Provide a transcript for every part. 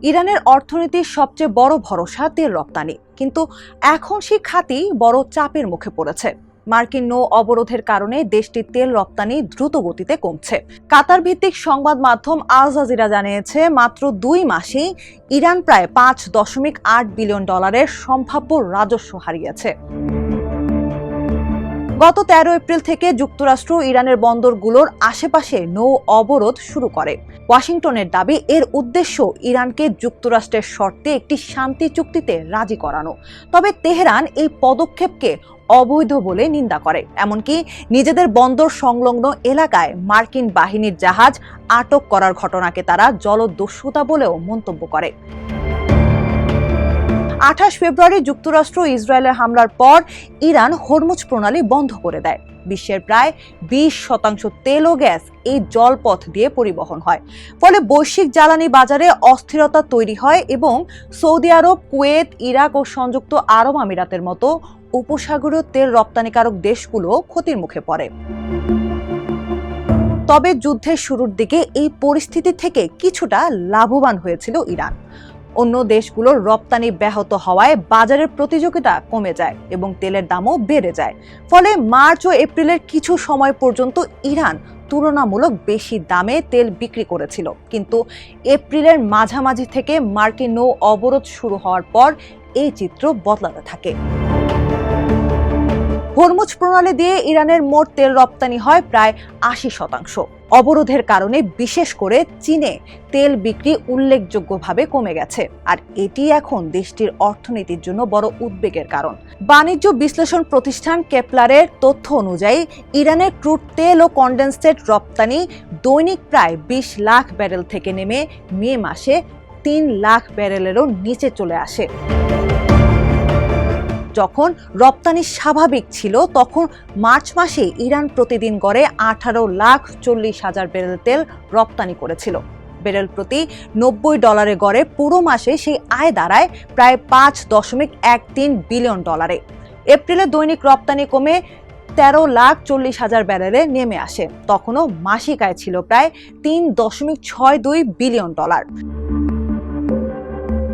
ইরানের অর্থনীতির সবচেয়ে বড় ভরসা তেল রপ্তানি, কিন্তু এখন সেই খাতই বড় চাপের মুখে পড়েছে। মার্কিন নৌ অবরোধের কারণে দেশটির তেল রপ্তানি দ্রুত গতিতে কমছে। কাতার ভিত্তিক সংবাদ মাধ্যম আল জাজিরা জানিয়েছে, মাত্র 2 মাসেই ইরান প্রায় $5.8 বিলিয়ন সম্ভাব্য রাজস্ব হারিয়েছে। গত 13 এপ্রিল থেকে যুক্তরাষ্ট্র ইরানের বন্দরগুলোর আশেপাশে নৌ অবরোধ শুরু করে। ওয়াশিংটনের দাবি, এর উদ্দেশ্য ইরানকে যুক্তরাষ্ট্রের শর্তে একটি শান্তি চুক্তিতে রাজি করানো। তবে তেহরান এই পদক্ষেপকে অবৈধ বলে নিন্দা করে, এমনকি নিজেদের বন্দর সংলগ্ন এলাকায় মার্কিন বাহিনীর জাহাজ আটক করার ঘটনাকে তারা জলদস্যুতা বলেও মন্তব্য করে। 28 ফেব্রুয়ারি যুক্তরাষ্ট্র ইসরায়েলের হামলার পর ইরান হরমুজ প্রণালী বন্ধ করে দেয়। বিশ্বের প্রায় 20% তেল ও গ্যাস এই জলপথ দিয়ে পরিবহন হয়। ফলে বৈশ্বিক জ্বালানি বাজারে অস্থিরতা তৈরি হয় এবং সৌদি আরব, কুয়েত, ইরাক ও সংযুক্ত আরব আমিরাতের মতো উপসাগরীয় তেল রপ্তানিকারক দেশগুলো ক্ষতির মুখে পড়ে। তবে যুদ্ধের শুরুর দিকে এই পরিস্থিতি থেকে কিছুটা লাভবান হয়েছিল ইরান। অন্য দেশগুলোর রপ্তানি ব্যাহত হওয়ায় বাজারের প্রতিযোগিতা কমে যায় এবং তেলের দামও বেড়ে যায়। ফলে মার্চ ও এপ্রিলের কিছু সময় পর্যন্ত ইরান তুলনামূলক বেশি দামে তেল বিক্রি করেছিল, কিন্তু এপ্রিলের মাঝামাঝি থেকে মার্কিন নৌ অবরোধ শুরু হওয়ার পর এই চিত্র বদলাতে থাকে। হরমুজ প্রণালী দিয়ে ইরানের মোট তেল রপ্তানি হয় প্রায় 80%। অবরোধের কারণে বিশেষ করে চীনে তেল বিক্রি উল্লেখযোগ্যভাবে কমে গেছে, আর এটি এখন দেশটির অর্থনীতির জন্য বড় উদ্বেগের কারণ। বাণিজ্য বিশ্লেষণ প্রতিষ্ঠান কেপলারের তথ্য অনুযায়ী ইরানের ক্রুড তেল ও কনডেন্সেট রপ্তানি দৈনিক প্রায় 20 লাখ ব্যারেল থেকে নেমে মে মাসে 3 লাখ ব্যারেলেরও নিচে চলে আসে। যখন রপ্তানি স্বাভাবিক ছিল তখন মার্চ মাসে ইরান প্রতিদিন গড়ে 18,40,000 ব্যারেল তেল রপ্তানি করেছিল। ব্যারেল প্রতি $90 গড়ে পুরো মাসে সেই আয় দাঁড়ায় প্রায় $5.13 বিলিয়ন। এপ্রিলে দৈনিক রপ্তানি কমে 13,40,000 ব্যারেলে নেমে আসে। তখনও মাসিক আয় ছিল প্রায় $3.62 বিলিয়ন।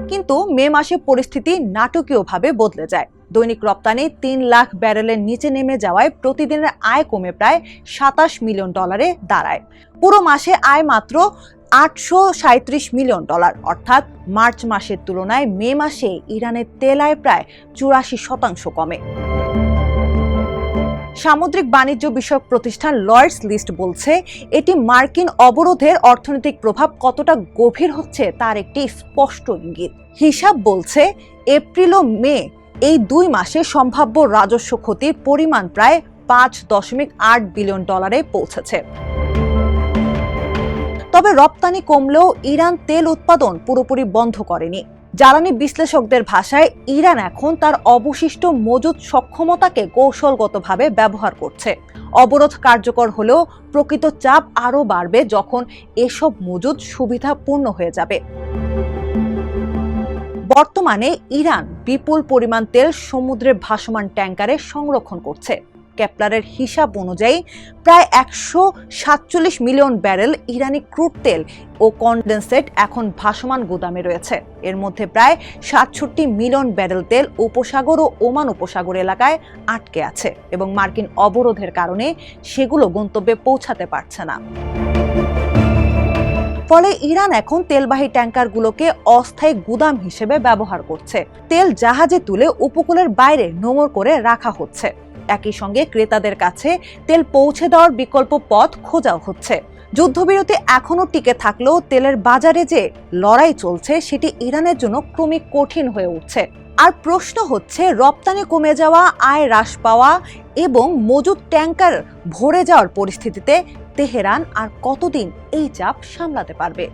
কিন্তু মে মাসে পরিস্থিতি নাটকীয়ভাবে বদলে যায়। দৈনিক রপ্তানি 3 লাখ ব্যারেলের নিচে নেমে যাওয়ায় প্রতিদিনের আয় কমে প্রায় $27 মিলিয়ন দাঁড়ায়। পুরো মাসে আয় মাত্র $837 মিলিয়ন, অর্থাৎ মার্চ মাসের তুলনায় মে মাসে ইরানের তেল আয় প্রায় 84% কমে। সামুদ্রিক বাণিজ্য বিষয়ক প্রতিষ্ঠান লয়েডস লিস্ট বলছে, এটি মার্কিন অবরোধের অর্থনৈতিক প্রভাব কতটা গভীর হচ্ছে তার একটি স্পষ্ট ইঙ্গিত। হিসাব বলছে, এপ্রিল ও মে এই 2 মাসে সম্ভাব্য রাজস্ব ক্ষতির পরিমাণ প্রায় $5.8 বিলিয়ন পৌঁছেছে। তবে রপ্তানি কমলেও ইরান তেল উৎপাদন পুরোপুরি বন্ধ করেনি। জ্বালানি বিশ্লেষকদের ভাষায় ইরান এখন তার অবশিষ্ট মজুদ সক্ষমতাকে কৌশলগতভাবে ব্যবহার করছে। অবরোধ কার্যকর হলেও প্রকৃত চাপ আরও বাড়বে যখন এসব মজুদ সুবিধাপূর্ণ হয়ে যাবে। বর্তমানে ইরান বিপুল পরিমাণ তেল সমুদ্রে ভাসমান ট্যাঙ্কারে সংরক্ষণ করছে। কেপলারের হিসাব অনুযায়ী প্রায় 147 মিলিয়ন ব্যারেল ইরানি ক্রুড তেল ও কনডেন্সেট এখন ভাসমান গুদামে রয়েছে। এর মধ্যে প্রায় 67 মিলিয়ন ব্যারেল তেল উপসাগর ও ওমান উপসাগর এলাকায় আটকে আছে এবং মার্কিন অবরোধের কারণে সেগুলো গন্তব্যে পৌঁছাতে পারছে না। ফলে ইরান এখন তেলবাহী ট্যাঙ্কারগুলোকে অস্থায়ী গুদাম হিসেবে ব্যবহার করছে। তেল জাহাজে তুলে উপকূলের বাইরে নোঙর করে রাখা হচ্ছে। একই সঙ্গে ক্রেতাদের কাছে তেল পৌঁছে দেওয়ার বিকল্প পথ খোঁজাও হচ্ছে। যুদ্ধবিরতি এখনো টিকে থাকলেও তেলের বাজারে যে লড়াই চলছে সেটি ইরানের জন্য ক্রমিক কঠিন হয়ে উঠছে। আর প্রশ্ন হচ্ছে, রপ্তানি কমে যাওয়া, আয় হ্রাস পাওয়া এবং মজুদ ট্যাঙ্কার ভরে যাওয়ার পরিস্থিতিতে তেহরান আর কতদিন এই চাপ সামলাতে পারবে।